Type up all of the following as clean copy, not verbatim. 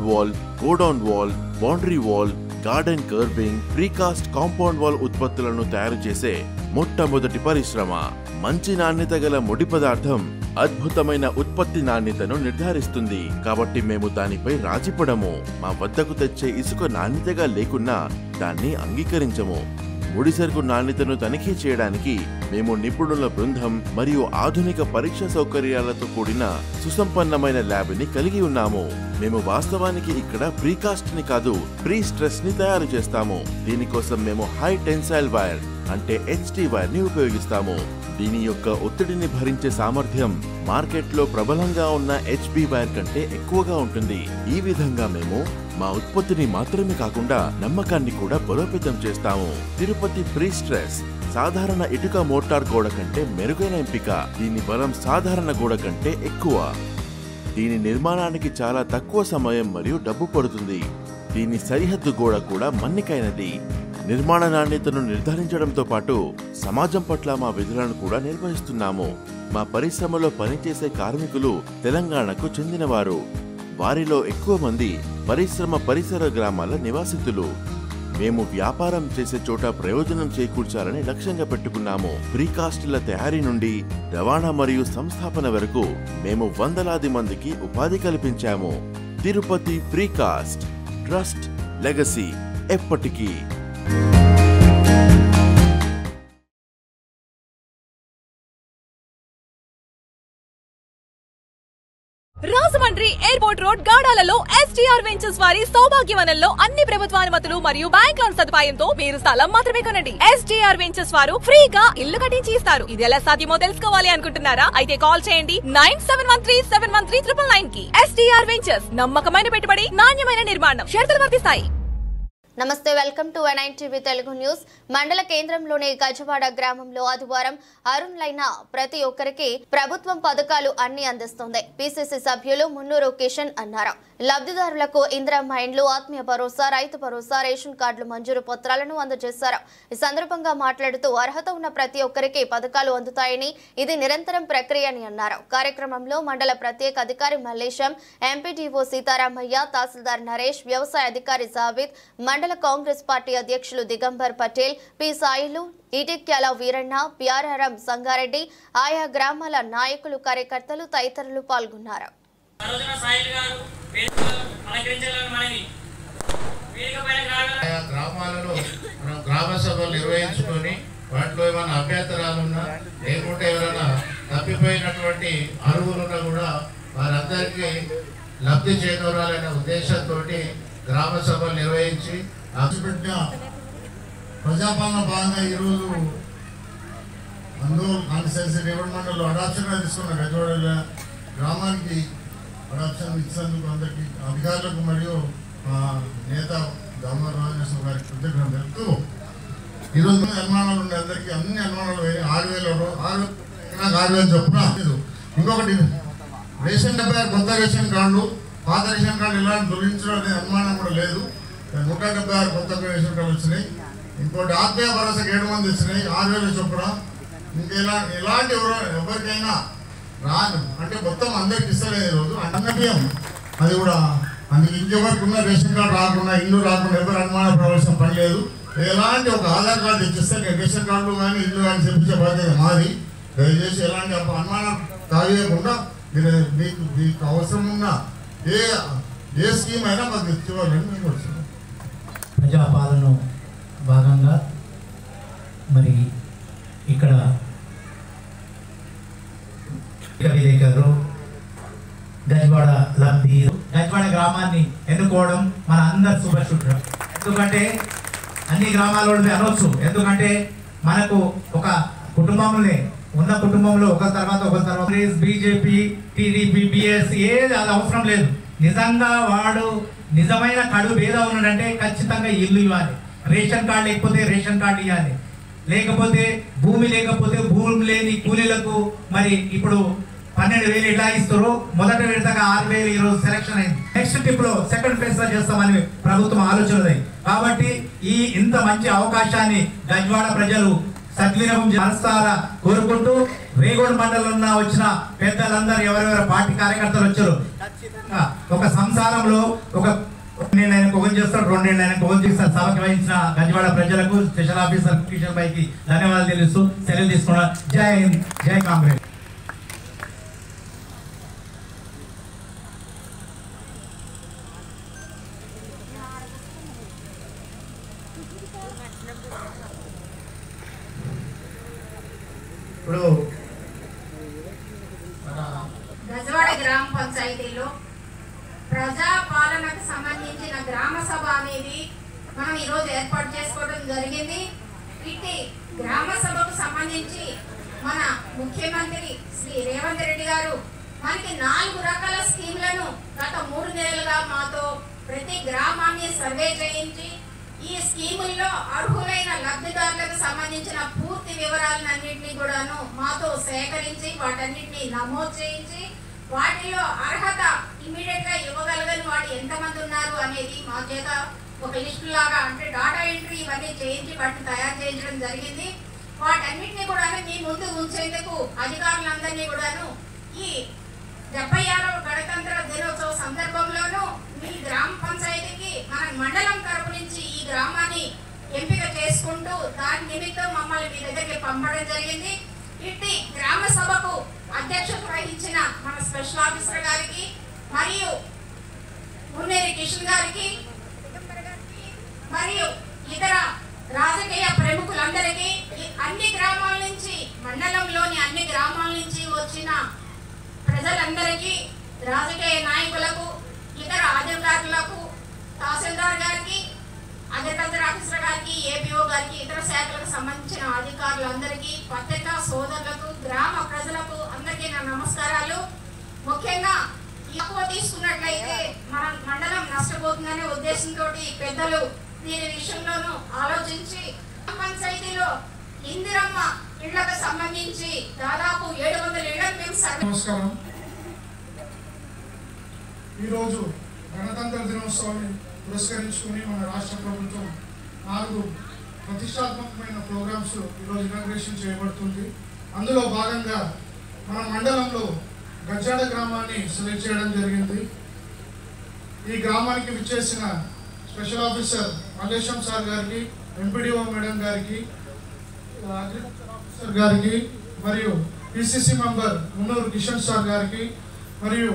Wall, godown wall, boundary wall, garden carving, precast compound wall ఉత్పత్తులను తయారు చేసే మొట్టమొదటి పరిశ్రమ. మంచి నాణ్యత గల ముడి పదార్థం అద్భుతమైన ఉత్పత్తి నాణ్యతను నిర్ధారిస్తుంది. కాబట్టి మేము దానిపై రాజీపడము. మా వద్దకు తెచ్చే ఇసుక నాణ్యతగా లేకున్నా దాన్ని అంగీకరించము. ముడి సరుకు నాణ్యతను తనిఖీ చేయడానికి మేము నిపుణుల బృందం మరియు ఆధునిక పరీక్ష సౌకర్యాలతో కూడిన సుసంపన్నమైన ల్యాబ్ ని కలిగి ఉన్నాము. మేము వాస్తవానికి ఇక్కడ ప్రీకాస్ట్ ని కాదు, ప్రీ స్ట్రెస్ ని తయారు చేస్తాము. దీనికోసం మేము హై టెన్సైల్ వైర్ అంటే HT వైర్ ని ఉపయోగిస్తాము. దీని యొక్క ఒత్తిడిని భరించే సామర్థ్యం మార్కెట్లో ప్రబలంగా ఉన్న HB వైర్ కంటే ఎక్కువగా ఉంటుంది. ఈ విధంగా మేము మా ఉత్పత్తిని మాత్రమే కాకుండా నమ్మకాన్ని కూడా బలోపేతం చేస్తాము. తిరుపతి ప్రీ స్ట్రెస్ సాధారణ ఇటుక మోటార్ గోడ కంటే మెరుగైన ఎంపిక. దీని బలం సాధారణ గోడ కంటే ఎక్కువ. దీని నిర్మాణానికి చాలా తక్కువ సమయం మరియు డబ్బు పడుతుంది. దీని సరిహద్దు గోడ కూడా మన్నికైనది. నిర్మాణ నాణ్యతను నిర్ధారించడంతో పాటు సమాజం పట్ల మా విధులను కూడా నిర్వహిస్తున్నాము. మా పరిశ్రమలో పనిచేసే కార్మికులు తెలంగాణకు చెందినవారు. వారిలో ఎక్కువ మంది పరిశ్రమ పరిసర గ్రామాల నివాసితులు. మేము వ్యాపారం చేసే చోట ప్రయోజనం చేకూర్చాలని లక్ష్యంగా పెట్టుకున్నాము. ప్రీకాస్టుల తయారీ నుండి రవాణా మరియు సంస్థాపన వరకు మేము వందలాది మందికి ఉపాధి కల్పించాము. తిరుపతి ప్రీకాస్ట్, ట్రస్ట్, లెగసీ ఎప్పటికీ. రాజమండ్రి ఎయిర్పోర్ట్ రోడ్ గాడాలలో STR వెంచర్స్ వారి సౌభాగ్యవనంలో అన్ని ప్రభుత్వానుమతులు మరియు బ్యాంక్ లోన్ సదుపాయంతో మీరు స్థలం మాత్రమే కొనండి. STR వెంచర్స్ వారు ఫ్రీగా ఇల్లు కట్టించి ఇస్తారు. ఇది ఎలా సాధ్యమో తెలుసుకోవాలి అనుకుంటున్నారా? అయితే కాల్ చేయండి 9713713999 కి. STR వెంచర్స్, నమ్మకమైన పెట్టుబడి, నాణ్యమైన నిర్మాణం. షరతులు వర్తిస్తాయి. నమస్తే, welcome to A9 TV Telugu news. మండల కేంద్రంలోని గజవాడ గ్రామంలో ఆదివారం అరుణులైన ప్రతి ఒక్కరికి ప్రభుత్వం పథకాలు అన్ని అందిస్తుంది. PCC సభ్యులు మున్నూరు కిషన్ అన్నారు. లబ్ధిదారులకు ఇందిరమ్మ ఇండ్లు, ఆత్మీయ భరోసా, రైతు భరోసా, రేషన్ కార్డులు మంజూరు పత్రాలను అందజేశారు. ఈ సందర్భంగా మాట్లాడుతూ అర్హత ఉన్న ప్రతి ఒక్కరికి పథకాలు అందుతాయని, ఇది నిరంతరం ప్రక్రియ అని అన్నారు. కార్యక్రమంలో మండల ప్రత్యేక అధికారి మల్లేశం, ఎంపీడీఓ సీతారామయ్య, తహసీల్దార్ నరేష్, వ్యవసాయ అధికారి జావేద్, మండల కాంగ్రెస్ పార్టీ అధ్యక్షులు దిగంబర్ పటేల్, పి సాయిలు, ఈటిక్యాల వీరన్న, పిఆర్ఆర్ఎం సంగారెడ్డి, ఆయా గ్రామాల నాయకులు, కార్యకర్తలు తదితరులు పాల్గొన్నారు. గ్రామాలలో గ్రామ సభలు నిర్వహించుకొని వాటిలో ఏమైనా అభ్యంతరాలున్నా లేకుంటే ఎవరైనా తప్పిపోయినటువంటి అరువులున్నా కూడా వారందరికీ లబ్ధి చేకూరాలనే ఉద్దేశంతో గ్రామ సభలు నిర్వహించి పెట్టిన ప్రజాపాలన భాగంగా ఈరోజు అందరూ కాన్స్టిట్యున్సీ రేవణ మండలంలో అడాప్షన్ తీసుకున్న గజవాడ గ్రామానికి అడాప్షన్ ఇచ్చినందుకు అందరికీ అధికారులకు మరియు నేత దామోదర్ రాజేశ్వర గారికి కృతజ్ఞతలు తెలుపుతూ ఈరోజు అనుమానాలు ఉండే అందరికీ అన్ని అనుమానాలు 6,000 చొప్పున. ఇంకొకటి రేషన్ డబ్బా కొత్త రేషన్ కార్డులు, పాత రేషన్ కార్డు ఇలాంటి తొలగించడం అనే అనుమానం కూడా లేదు. 176 కొత్త రేషన్ కార్డులు వచ్చినాయి. ఇంకోటి ఆత్మీయ భరోసాకి 7 మంది వచ్చినాయి, 6,000 చొప్పున. ఇంకా ఎలాంటి ఎవరికైనా రాదు అంటే మొత్తం అందరికి ఇస్తలేదు ఈరోజు అన్నభ్యం. అది కూడా అందుకు ఇంకెవరికి ఉన్న రేషన్ కార్డు రాకుండా, ఇల్లు రాకుండా ఎవరు అనుమానం పడవలసిన పని లేదు. ఎలాంటి ఒక ఆధార్ కార్డు తెచ్చిస్తే రేషన్ కార్డు కానీ ఇల్లు కానీ చెప్పించే బాధ్యత మాది. దయచేసి ఎలాంటి అనుమానం తాగేయకుండా మీకు అవసరం ఉన్న ఏ స్కీమ్ అయినా మాకు ఇచ్చేవాళ్ళని మేము వచ్చినాం. ప్రజాపాలన భాగంగా మరి ఇక్కడ విలేకరు గజవాడ లబ్ధి గజవాడ గ్రామాన్ని ఎన్నుకోవడం మన అందరి శుభసూత్రం. ఎందుకంటే అన్ని గ్రామాల వాళ్ళు అనవచ్చు. ఎందుకంటే మనకు ఒక కుటుంబంలో ఉన్న కుటుంబంలో ఒక తర్వాత బీజేపీ, టీడీపీ, BS ఏది అది అవసరం లేదు. నిజంగా వాడు నిజమైన కడుపు భేద ఉన్నాడంటే ఖచ్చితంగా ఇల్లు ఇవ్వాలి. రేషన్ కార్డు లేకపోతే రేషన్ కార్డు ఇవ్వాలి. లేకపోతే భూమి లేకపోతే భూమి లేని కూలీలకు మరి ఇప్పుడు 12,000 ఎట్లా ఇస్తారో మొదట విడతగా 6,000 ఈరోజు సెలక్షన్ అయింది. నెక్స్ట్ ట్రిప్ లో సెకండ్ ఫేజ్ లో చేస్తామని ప్రభుత్వం ఆలోచనది. కాబట్టి ఇంత మంచి అవకాశాన్ని గజ్వాడ ప్రజలు సద్వినియోగం మనసారా కోరుకుంటూ రేగోడ్ మండలంలో వచ్చిన పెద్దలందరూ ఎవరెవరు పార్టీ కార్యకర్తలు వచ్చారు ఖచ్చితంగా ఒక సంసారంలో ఒక నేను కోగం చేస్తాను 2 ఏళ్ళు ఆయన కోగం చేస్తాను సభకి వహించిన గంజవాడ ప్రజలకు స్పెషల్ ఆఫీసర్ కిషన్ భాయ్కి ధన్యవాదాలు తెలుస్తూ సెలవు తీసుకున్నా. జై హింద్, జై కాంగ్రెస్. ఇప్పుడు గజవాడ గ్రామ పంచాయతీలో ప్రజా పాలనకు సంబంధించిన గ్రామ సభ అనేది మనం ఈరోజు ఏర్పాటు చేసుకోవడం జరిగింది. ఇట్టి గ్రామ సభకు సంబంధించి మన ముఖ్యమంత్రి శ్రీ రేవంత్ రెడ్డి గారు మనకి 4 రకాల స్కీమ్లను గత 3 నెలలుగా మాతో ప్రతి గ్రామాన్ని సర్వే చేయించి ఈ స్కీముల్లో అర్హులైన లబ్ధిదారులకు సంబంధించిన పూర్తి వివరాలన్నింటినీ కూడాను మాతో సేకరించి వాటన్నిటిని నమోదు చేయించి వాటిలో అర్హత ఇమ్మీడియట్ గా ఇవ్వగలగని వాడు ఎంతమంది ఉన్నారు అనేది మా చేత ఒక లిస్టు లాగా అంటే డాటా ఎంట్రీ ఇవన్నీ చేయించి వాటిని తయారు చేయించడం జరిగింది. వాటన్నిటిని కూడా మీ ముందు ఉంచేందుకు అధికారులందరినీ కూడాను ఈ 76వ గణతంత్ర దినోత్సవ సందర్భంలోనూ మీ గ్రామ పంచాయతీకి మన మండలం తరపు నుంచి ఈ గ్రామాన్ని ఎంపిక చేసుకుంటూ దాని నిమిత్తం మమ్మల్ని మీ దగ్గరికి పంపడం జరిగింది. ఇట్టి గ్రామ సభకు అధ్యక్షత వహించిన మన స్పెషల్ ఆఫీసర్ గారికి మరియు మున్నేరి కిషన్ గారికి మరియు ఇతర రాజకీయ ప్రముఖులందరికీ అన్ని గ్రామాల నుంచి మండలంలోని అన్ని గ్రామాల నుంచి వచ్చిన ప్రజలందరికీ రాజకీయ నాయకులకు ఇతర అధికారులకు తహసీల్దార్ గారికి అగ్రికల్చర్ ఆఫీసర్ గారికి ఏపీఓ గారికి ఇతర శాఖలకు సంబంధించిన అధికారులందరికీ పత్రికా సోదరులకు గ్రామ ప్రజలకు అందరికీ నా నమస్కారాలు. ముఖ్యంగా ఎక్కువ తీసుకున్నట్లయితే మన మండలం నష్టపోతుందనే ఉద్దేశంతో పెద్దలు దీని విషయంలోనూ ఆలోచించి పంచాయతీలో ఇందిరమ్మ ఇళ్లకు సంబంధించి దాదాపు 700 ఇళ్లను మేము నమస్కారం. ఈరోజు గణతంత్ర దినోత్సవాన్ని పురస్కరించుకుని మన రాష్ట్ర ప్రభుత్వం 4 ప్రతిష్టాత్మకమైన ప్రోగ్రామ్స్ ఈరోజు ఇనాగ్రేషన్ చేయబడుతుంది. అందులో భాగంగా మన మండలంలో గజ్జాడ గ్రామాన్ని సెలెక్ట్ చేయడం జరిగింది. ఈ గ్రామానికి విచ్చేసిన స్పెషల్ ఆఫీసర్ మల్లేశం సార్ గారికి, ఎంపీడీఓ మేడం గారికి, అగ్రికల్చర్ ఆఫీసర్ గారికి మరియు పిసిసి మెంబర్ మున్నూరు కిషన్ సార్ గారికి మరియు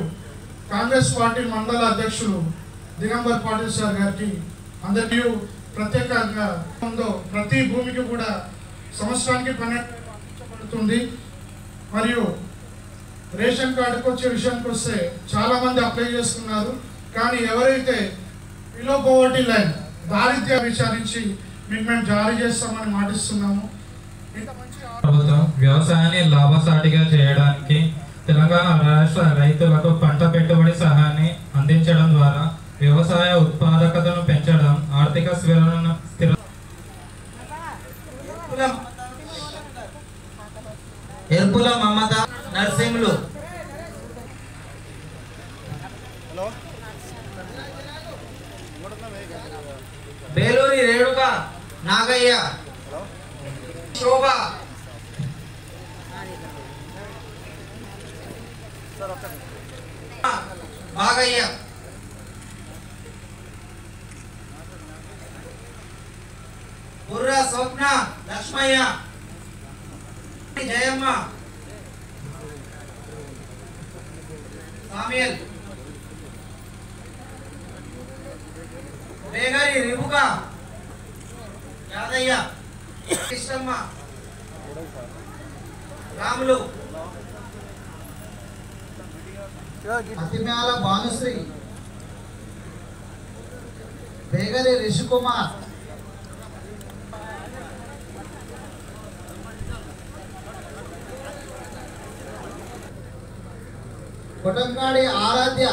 కాంగ్రెస్ పార్టీ మండల అధ్యక్షులు దిగంబర్ పాటిల్ సార్ గారికి అందరికీ ప్రత్యేకంగా ప్రతి భూమికి కూడా సంవత్సరానికి 12 అందించబడుతుంది. మరియు రేషన్ కార్డుకు వచ్చే విషయానికి వస్తే చాలామంది అప్లై చేసుకున్నారు. కానీ ఎవరైతే బిలో పోవర్టీ లైన్ దారిద్ర్య విచారించి మీకు మేము జారీ చేస్తామని మాటిస్తున్నాము. ప్రభుత్వం వ్యవసాయాన్ని లాభసాటిగా చేయడానికి తెలంగాణ రాష్ట్ర రైతులకు పంట పెట్టుబడి సహాయాన్ని అందించడం ద్వారా వ్యవసాయ ఉత్పాదకతను పెంచడం, ఆర్థిక స్వేరణ ఎర్పుల మమత నర్సింహులు బేలూరి రేణుక నాగయ్య శోభ బాగయ్య బుర్ర స్వప్న లక్ష్మయ్య జయమ్మ సామ్యల్ బేగరి రిబుక యాదయ్య కృష్ణమ్మ రాములు అతిమ్యాల భానుశ్రీ బేగరి రిషికుమార్ కొటంగాడి ఆరాధ్య